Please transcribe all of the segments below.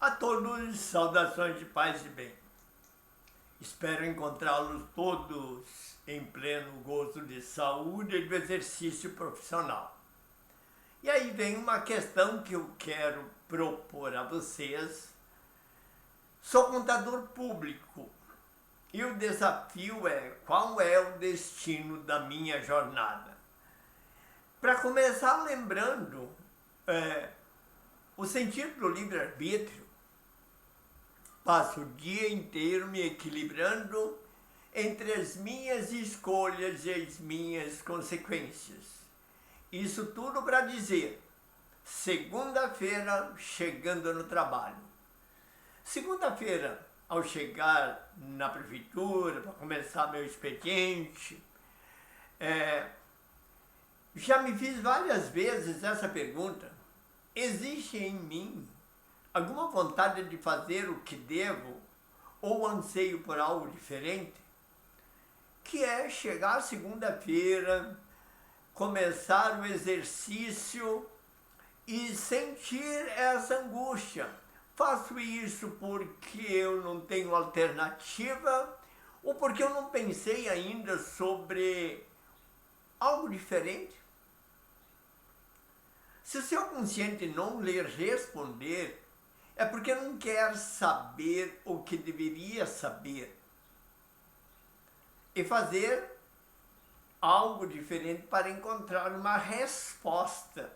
A todos, saudações de paz e bem. Espero encontrá-los todos em pleno gozo de saúde e do exercício profissional. E aí vem uma questão que eu quero propor a vocês. Sou contador público e o desafio é: qual é o destino da minha jornada? Para começar, lembrando o sentido do livre-arbítrio. Passo o dia inteiro me equilibrando entre as minhas escolhas e as minhas consequências. Isso tudo para dizer, segunda-feira chegando no trabalho. Segunda-feira, ao chegar na prefeitura para começar meu expediente, já me fiz várias vezes essa pergunta: existe em mim alguma vontade de fazer o que devo ou anseio por algo diferente? Que é chegar segunda-feira, começar o exercício e sentir essa angústia. Faço isso porque eu não tenho alternativa ou porque eu não pensei ainda sobre algo diferente? Se o seu consciente não lhe responder, é porque não quer saber o que deveria saber e fazer algo diferente para encontrar uma resposta.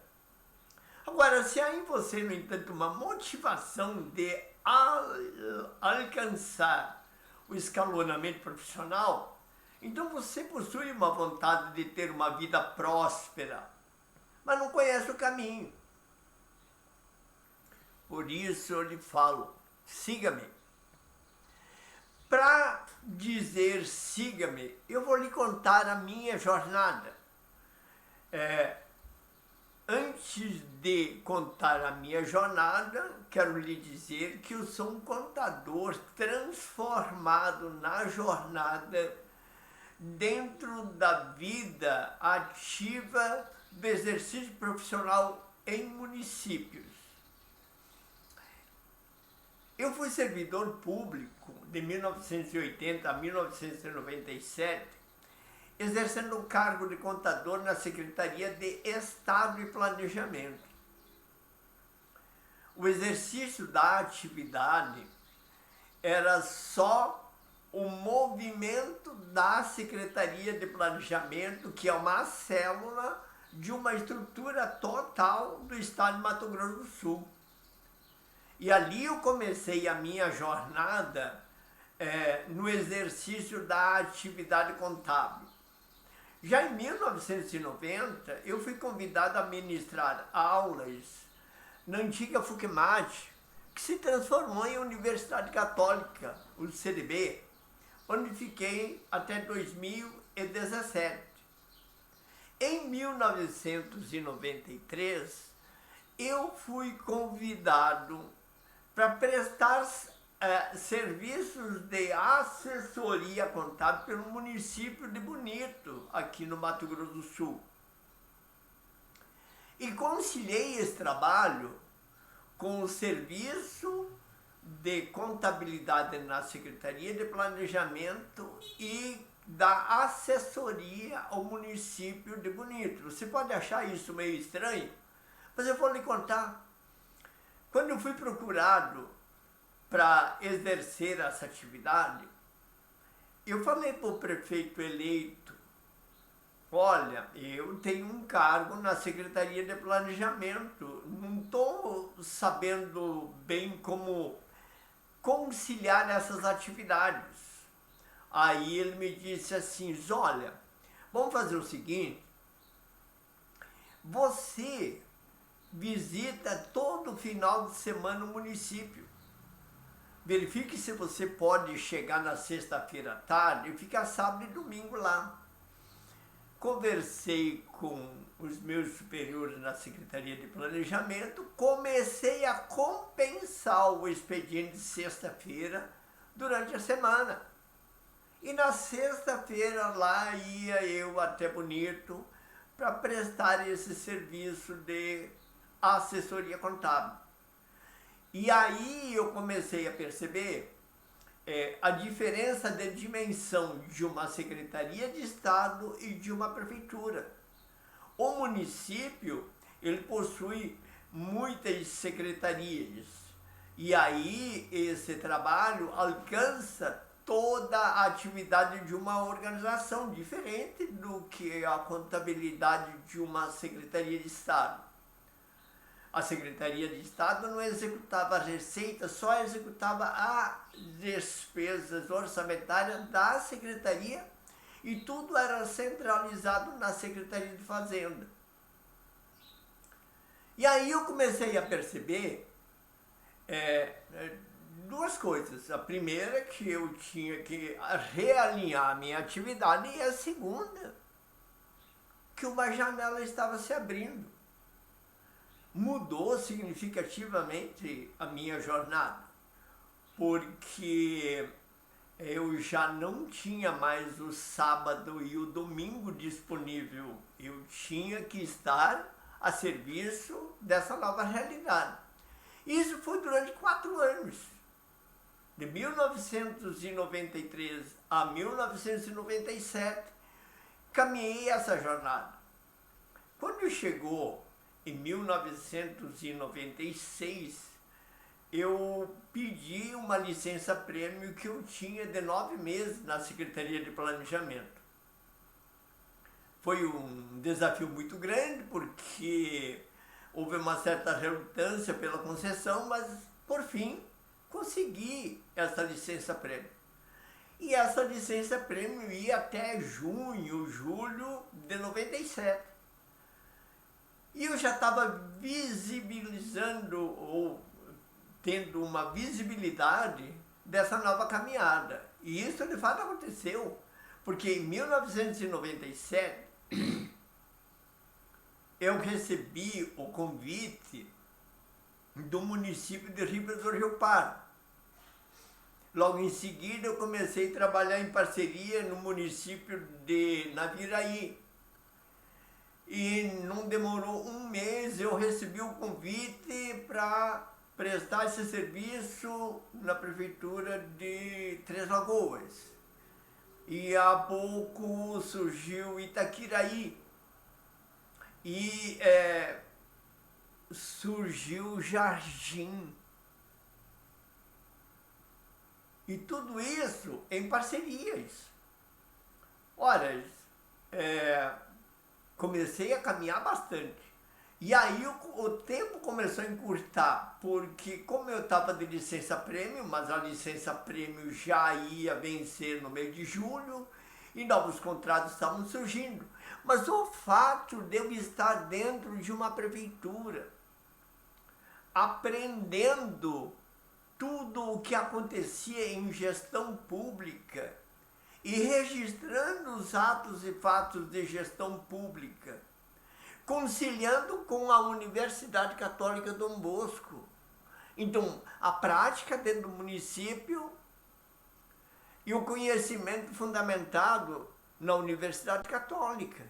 Agora, se há em você, no entanto, uma motivação de alcançar o escalonamento profissional, então você possui uma vontade de ter uma vida próspera, mas não conhece o caminho. Por isso eu lhe falo, siga-me. Para dizer siga-me, eu vou lhe contar a minha jornada. Antes de contar a minha jornada, quero lhe dizer que eu sou um contador transformado na jornada dentro da vida ativa do exercício profissional em municípios. Eu fui servidor público de 1980 a 1997, exercendo o cargo de contador na Secretaria de Estado e Planejamento. O exercício da atividade era só o movimento da Secretaria de Planejamento, que é uma célula de uma estrutura total do Estado de Mato Grosso do Sul. E ali eu comecei a minha jornada no exercício da atividade contábil. Já em 1990, eu fui convidado a ministrar aulas na antiga FUCMAT, que se transformou em Universidade Católica, o CDB, onde fiquei até 2017. Em 1993, eu fui convidado para prestar serviços de assessoria contábil pelo município de Bonito, aqui no Mato Grosso do Sul. E conciliei esse trabalho com o serviço de contabilidade na Secretaria de Planejamento e da assessoria ao município de Bonito. Você pode achar isso meio estranho, mas eu vou lhe contar. Quando eu fui procurado para exercer essa atividade, eu falei para o prefeito eleito: olha, eu tenho um cargo na Secretaria de Planejamento, não estou sabendo bem como conciliar essas atividades. Aí ele me disse assim: olha, vamos fazer o seguinte, você visita todo final de semana o município. Verifique se você pode chegar na sexta-feira à tarde e ficar sábado e domingo lá. Conversei com os meus superiores na Secretaria de Planejamento, comecei a compensar o expediente de sexta-feira durante a semana. E na sexta-feira lá ia eu até Bonito para prestar esse serviço de assessoria contábil. E aí aí eu comecei a perceber a diferença de dimensão de uma Secretaria de Estado e de uma Prefeitura. O município, ele possui muitas secretarias, e aí esse trabalho alcança toda a atividade de uma organização, diferente do que a contabilidade de uma Secretaria de Estado. A Secretaria de Estado não executava a receita, só executava as despesas orçamentárias da Secretaria, e tudo era centralizado na Secretaria de Fazenda. E aí eu comecei a perceber duas coisas. A primeira, que eu tinha que realinhar a minha atividade, e a segunda, que uma janela estava se abrindo. Mudou significativamente a minha jornada, porque eu já não tinha mais o sábado e o domingo disponível. Eu tinha que estar a serviço dessa nova realidade. Isso foi durante 4 anos. De 1993 a 1997, caminhei essa jornada. Quando chegou em 1996, eu pedi uma licença-prêmio que eu tinha de 9 meses na Secretaria de Planejamento. Foi um desafio muito grande, porque houve uma certa relutância pela concessão, mas, por fim, consegui essa licença-prêmio. E essa licença-prêmio ia até junho, julho de 97. E eu já estava visibilizando, ou tendo uma visibilidade dessa nova caminhada. E isso, de fato, aconteceu, porque em 1997, eu recebi o convite do município de Ribas do Rio Pardo. Logo em seguida, eu comecei a trabalhar em parceria no município de Naviraí. E não demorou um mês, eu recebi o convite para prestar esse serviço na prefeitura de Três Lagoas. E há pouco surgiu Itaquiraí. E surgiu Jardim. E tudo isso em parcerias. Ora, comecei a caminhar bastante. E aí o tempo começou a encurtar, porque como eu estava de licença-prêmio, mas a licença-prêmio já ia vencer no mês de julho, e novos contratos estavam surgindo. Mas o fato de eu estar dentro de uma prefeitura, aprendendo tudo o que acontecia em gestão pública e registrando os atos e fatos de gestão pública, conciliando com a Universidade Católica Dom Bosco. Então, a prática dentro do município e o conhecimento fundamentado na Universidade Católica.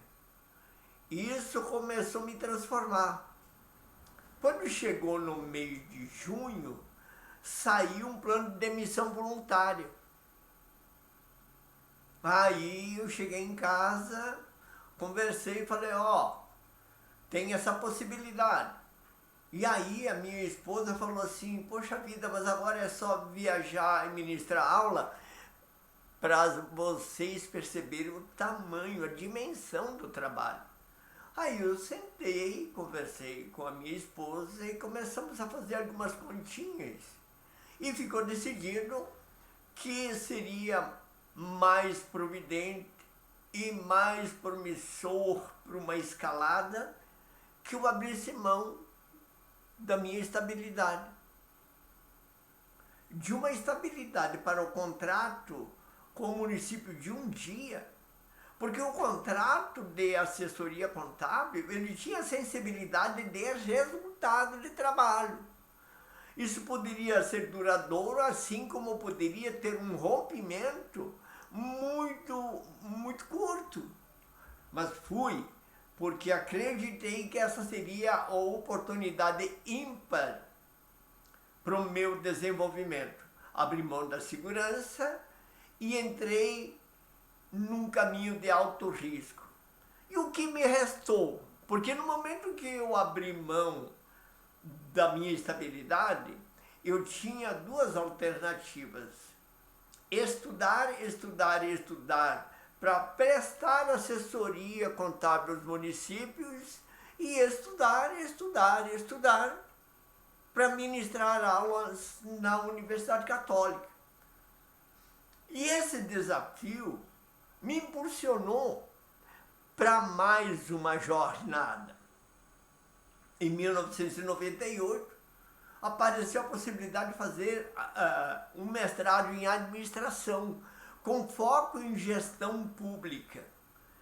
Isso começou a me transformar. Quando chegou no mês de junho, saiu um plano de demissão voluntária. Aí eu cheguei em casa, conversei e falei, tem essa possibilidade. E aí a minha esposa falou assim, poxa vida, mas agora é só viajar e ministrar aula, para vocês perceberem o tamanho, a dimensão do trabalho. Aí eu sentei, conversei com a minha esposa e começamos a fazer algumas continhas. E ficou decidido que seria mais providente e mais promissor para uma escalada que eu abrisse mão da minha estabilidade. De uma estabilidade para o contrato com o município de um dia, porque o contrato de assessoria contábil, ele tinha sensibilidade de resultado de trabalho. Isso poderia ser duradouro, assim como poderia ter um rompimento muito curto. Mas fui, porque acreditei que essa seria a oportunidade ímpar para o meu desenvolvimento. Abri mão da segurança e entrei num caminho de alto risco. E o que me restou? Porque no momento que eu abri mão da minha estabilidade, eu tinha duas alternativas: estudar, estudar e estudar para prestar assessoria contábil aos municípios e estudar, estudar e estudar para ministrar aulas na Universidade Católica. E esse desafio me impulsionou para mais uma jornada. Em 1998, apareceu a possibilidade de fazer um mestrado em administração, com foco em gestão pública.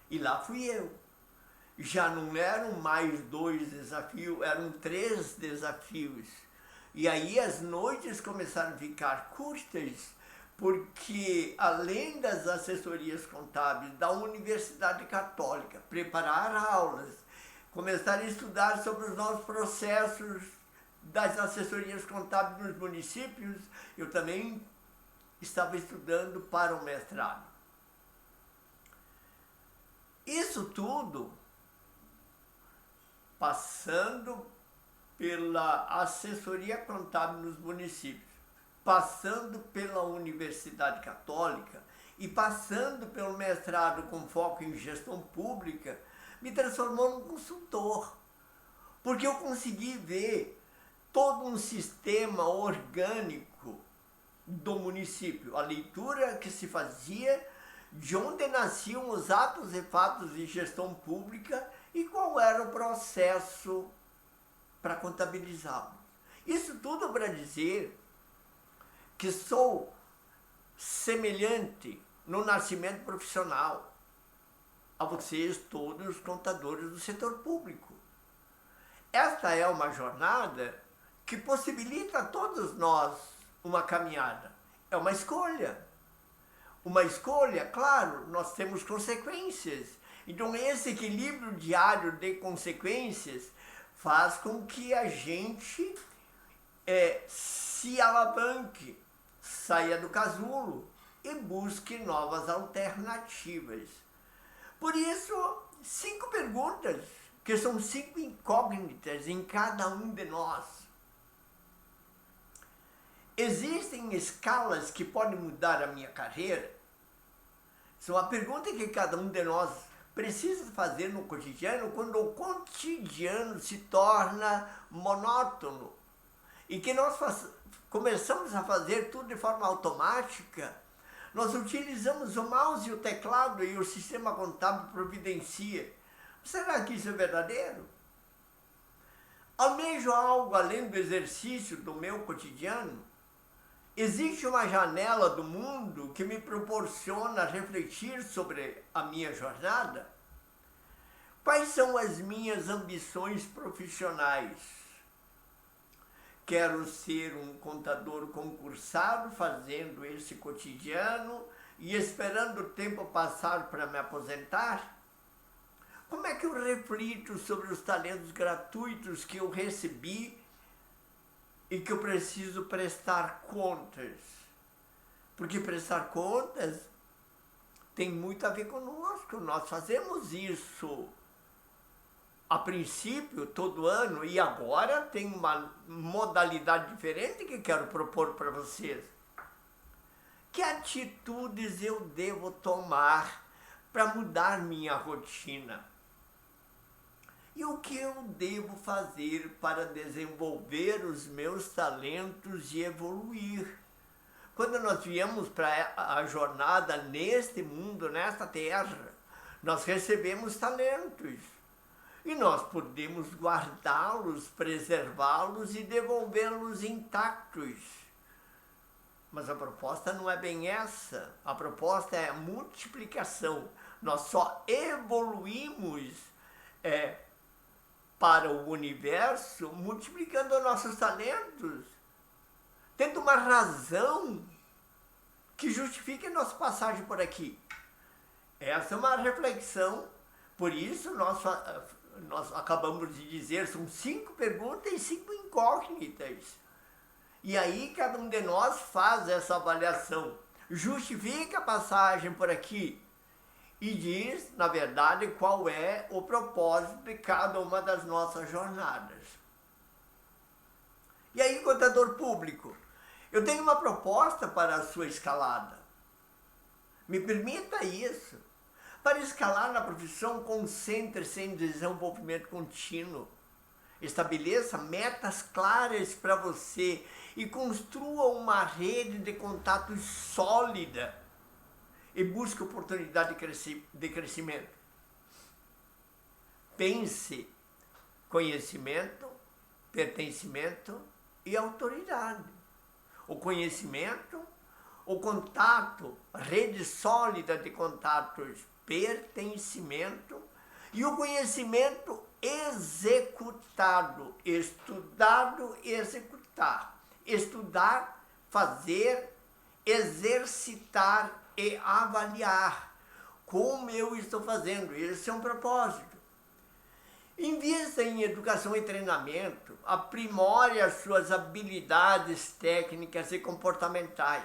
E lá fui eu. Já não eram mais 2 desafios, eram 3 desafios. E aí as noites começaram a ficar curtas, porque além das assessorias contábeis da Universidade Católica, preparar aulas, começar a estudar sobre os novos processos das assessorias contábeis nos municípios, eu também estava estudando para o mestrado. Isso tudo passando pela assessoria contábil nos municípios, passando pela Universidade Católica e passando pelo mestrado com foco em gestão pública, me transformou num consultor, porque eu consegui ver todo um sistema orgânico do município, a leitura que se fazia, de onde nasciam os atos e fatos de gestão pública e qual era o processo para contabilizá-los. Isso tudo para dizer que sou semelhante no nascimento profissional a vocês todos os contadores do setor público. Esta é uma jornada que possibilita a todos nós uma caminhada. É uma escolha. Uma escolha, claro, nós temos consequências. Então esse equilíbrio diário de consequências faz com que a gente se alavanque, saia do casulo e busque novas alternativas. Por isso, 5 perguntas, que são 5 incógnitas em cada um de nós. Existem escalas que podem mudar a minha carreira? Isso é uma pergunta que cada um de nós precisa fazer no cotidiano, quando o cotidiano se torna monótono e que nós começamos a fazer tudo de forma automática. Nós utilizamos o mouse e o teclado e o sistema contábil providencia. Será que isso é verdadeiro? Almejo algo além do exercício do meu cotidiano? Existe uma janela do mundo que me proporciona refletir sobre a minha jornada? Quais são as minhas ambições profissionais? Quero ser um contador concursado, fazendo esse cotidiano e esperando o tempo passar para me aposentar? Como é que eu reflito sobre os talentos gratuitos que eu recebi e que eu preciso prestar contas? Porque prestar contas tem muito a ver conosco. Nós fazemos isso a princípio, todo ano, e agora tem uma modalidade diferente que quero propor para vocês. Que atitudes eu devo tomar para mudar minha rotina? E o que eu devo fazer para desenvolver os meus talentos e evoluir? Quando nós viemos para a jornada neste mundo, nesta terra, nós recebemos talentos. E nós podemos guardá-los, preservá-los e devolvê-los intactos. Mas a proposta não é bem essa. A proposta é a multiplicação. Nós só evoluímos para o universo multiplicando os nossos talentos, tendo uma razão que justifique a nossa passagem por aqui. Essa é uma reflexão. Por isso nós acabamos de dizer, são 5 perguntas e 5 incógnitas. E aí cada um de nós faz essa avaliação, justifica a passagem por aqui e diz, na verdade, qual é o propósito de cada uma das nossas jornadas. E aí, contador público, eu tenho uma proposta para a sua escalada. Me permita isso. Para escalar na profissão, concentre-se em desenvolvimento contínuo. Estabeleça metas claras para você e construa uma rede de contatos sólida e busque oportunidade de crescimento. Pense conhecimento, pertencimento e autoridade. O conhecimento, o contato, rede sólida de contatos, pertencimento e o conhecimento executado, estudado e executar. Estudar, fazer, exercitar e avaliar como eu estou fazendo. Esse é um propósito. Invista em educação e treinamento, aprimore as suas habilidades técnicas e comportamentais.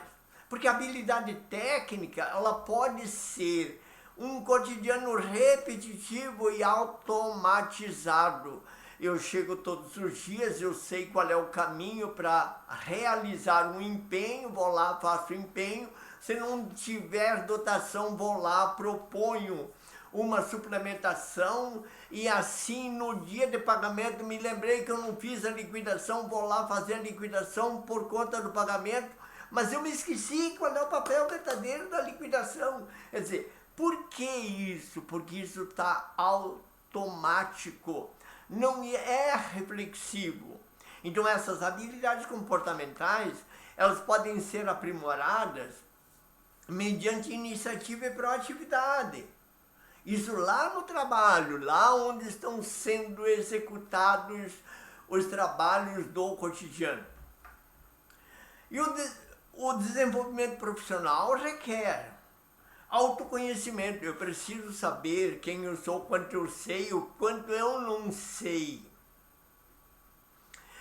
Porque a habilidade técnica, ela pode ser um cotidiano repetitivo e automatizado. Eu chego todos os dias, eu sei qual é o caminho para realizar um empenho, vou lá, faço o empenho. Se não tiver dotação, vou lá, proponho uma suplementação e assim no dia de pagamento me lembrei que eu não fiz a liquidação, vou lá fazer a liquidação por conta do pagamento, mas eu me esqueci qual é o papel verdadeiro da liquidação. Quer dizer, por que isso? Porque isso está automático, não é reflexivo. Então essas habilidades comportamentais, elas podem ser aprimoradas mediante iniciativa e proatividade. Isso lá no trabalho, lá onde estão sendo executados os trabalhos do cotidiano. E o desenvolvimento profissional requer autoconhecimento. Eu preciso saber quem eu sou, quanto eu sei, o quanto eu não sei.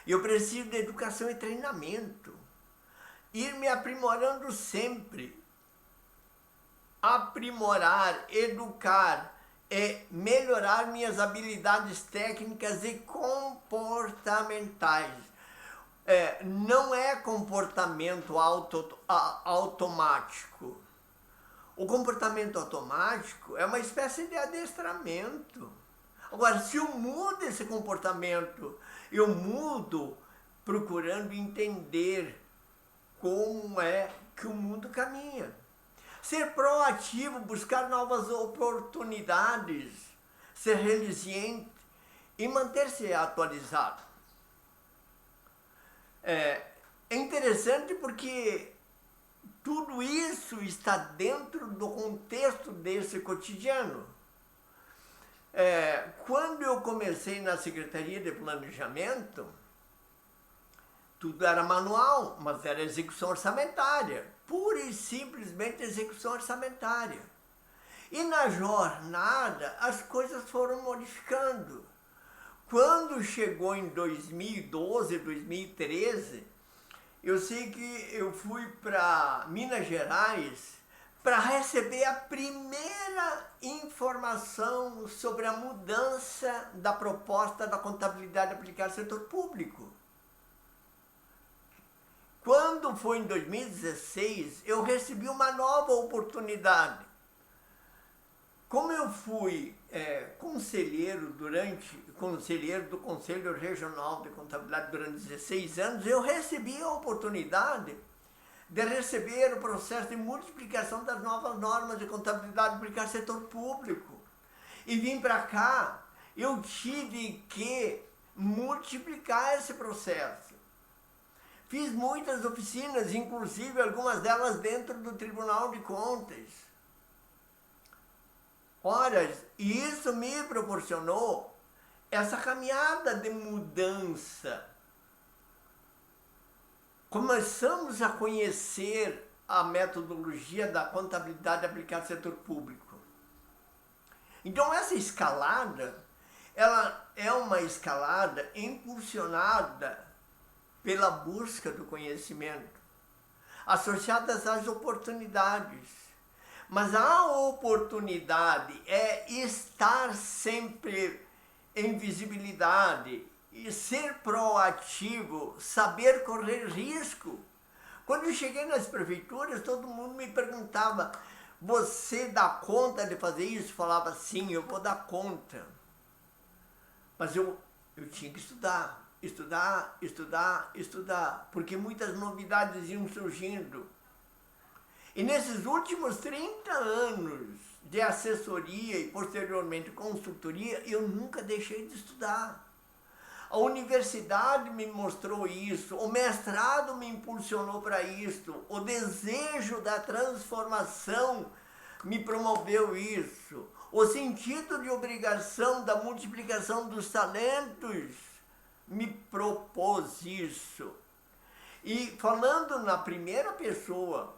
Eu preciso de educação e treinamento. Ir me aprimorando sempre. Aprimorar, educar e melhorar minhas habilidades técnicas e comportamentais. Não é comportamento automático. O comportamento automático é uma espécie de adestramento. Agora, se eu mudo esse comportamento, eu mudo procurando entender como é que o mundo caminha. Ser proativo, buscar novas oportunidades, ser resiliente e manter-se atualizado. É interessante porque tudo isso está dentro do contexto desse cotidiano. Quando eu comecei na Secretaria de Planejamento, tudo era manual, mas era execução orçamentária. Pura e simplesmente execução orçamentária. E na jornada as coisas foram modificando. Quando chegou em 2012, 2013, eu sei que eu fui para Minas Gerais para receber a primeira informação sobre a mudança da proposta da contabilidade aplicada ao setor público. Quando foi em 2016, eu recebi uma nova oportunidade. Como eu fui conselheiro do Conselho Regional de Contabilidade durante 16 anos, eu recebi a oportunidade de receber o processo de multiplicação das novas normas de contabilidade aplicada ao setor público. E vim para cá, eu tive que multiplicar esse processo. Fiz muitas oficinas, inclusive algumas delas dentro do Tribunal de Contas. Ora, isso me proporcionou essa caminhada de mudança. Começamos a conhecer a metodologia da contabilidade aplicada ao setor público. Então essa escalada, ela é uma escalada impulsionada pela busca do conhecimento, associadas às oportunidades. Mas a oportunidade é estar sempre em visibilidade e ser proativo, saber correr risco. Quando eu cheguei nas prefeituras, todo mundo me perguntava: você dá conta de fazer isso? Eu falava: sim, eu vou dar conta. Mas eu tinha que estudar, porque muitas novidades iam surgindo. E nesses últimos 30 anos de assessoria e posteriormente consultoria, eu nunca deixei de estudar. A universidade me mostrou isso, o mestrado me impulsionou para isso, o desejo da transformação me promoveu isso, o sentido de obrigação da multiplicação dos talentos me propôs isso. E falando na primeira pessoa,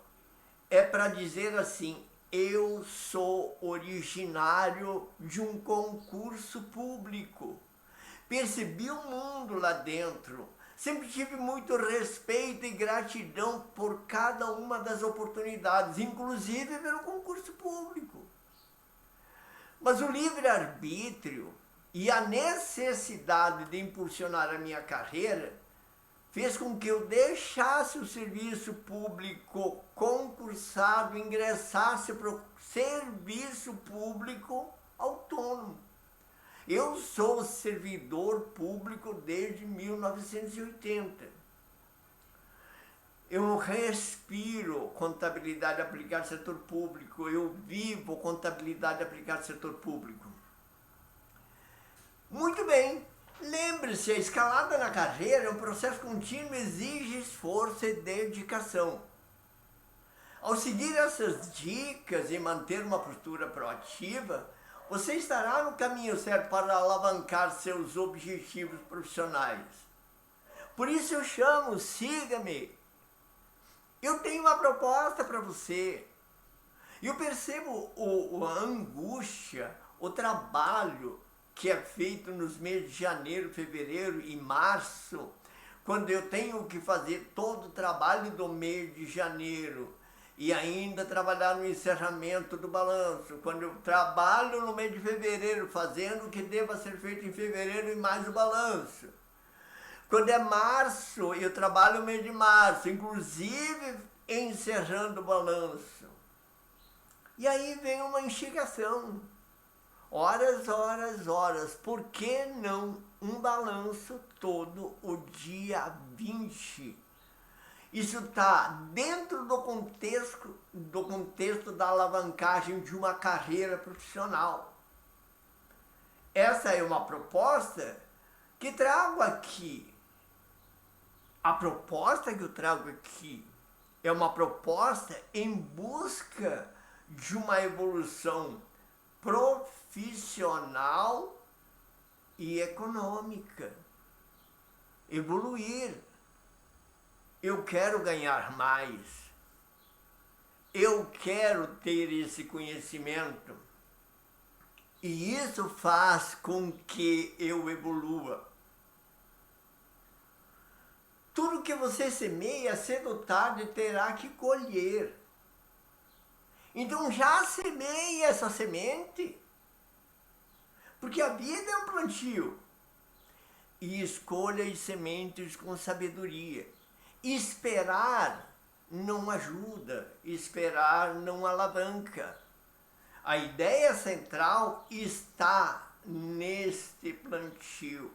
é para dizer assim: eu sou originário de um concurso público. Percebi o mundo lá dentro. Sempre tive muito respeito e gratidão por cada uma das oportunidades, inclusive pelo concurso público. Mas o livre-arbítrio e a necessidade de impulsionar a minha carreira fez com que eu deixasse o serviço público concursado, ingressasse para o serviço público autônomo. Eu sou servidor público desde 1980. Eu respiro contabilidade aplicada ao setor público, eu vivo contabilidade aplicada ao setor público. Muito bem, lembre-se, a escalada na carreira é um processo contínuo, exige esforço e dedicação. Ao seguir essas dicas e manter uma postura proativa, você estará no caminho certo para alavancar seus objetivos profissionais. Por isso eu chamo, siga-me. Eu tenho uma proposta para você. Eu percebo a angústia, o trabalho que é feito nos meses de janeiro, fevereiro e março, quando eu tenho que fazer todo o trabalho do mês de janeiro e ainda trabalhar no encerramento do balanço, quando eu trabalho no mês de fevereiro, fazendo o que deva ser feito em fevereiro e mais o balanço. Quando é março, eu trabalho no mês de março, inclusive encerrando o balanço. E aí vem uma instigação. Horas, por que não um balanço todo o dia 20? Isso está dentro do contexto da alavancagem de uma carreira profissional. Essa é uma proposta que trago aqui. A proposta que eu trago aqui é uma proposta em busca de uma evolução profissional e econômica. Evoluir. Eu quero ganhar mais. Eu quero ter esse conhecimento. E isso faz com que eu evolua. Tudo que você semeia, cedo ou tarde, terá que colher. Então já semeie essa semente. Porque a vida é um plantio. E escolha as sementes com sabedoria. Esperar não ajuda, esperar não alavanca. A ideia central está neste plantio.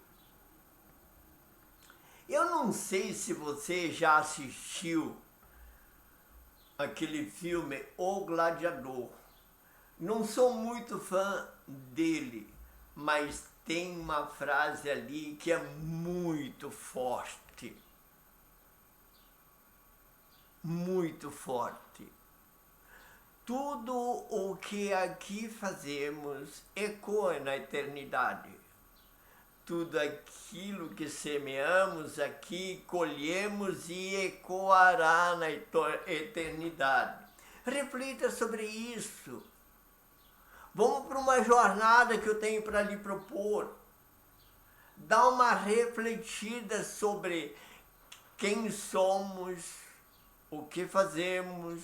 Eu não sei se você já assistiu aquele filme O Gladiador. Não sou muito fã dele, mas tem uma frase ali que é muito forte. Muito forte. Tudo o que aqui fazemos ecoa na eternidade. Tudo aquilo que semeamos aqui, colhemos e ecoará na eternidade. Reflita sobre isso. Vamos para uma jornada que eu tenho para lhe propor. Dá uma refletida sobre quem somos, o que fazemos,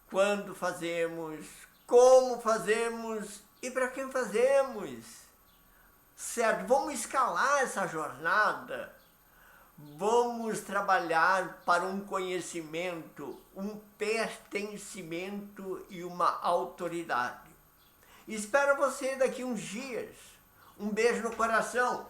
quando fazemos, como fazemos e para quem fazemos. Certo? Vamos escalar essa jornada. Vamos trabalhar para um conhecimento, um pertencimento e uma autoridade. Espero você daqui uns dias. Um beijo no coração.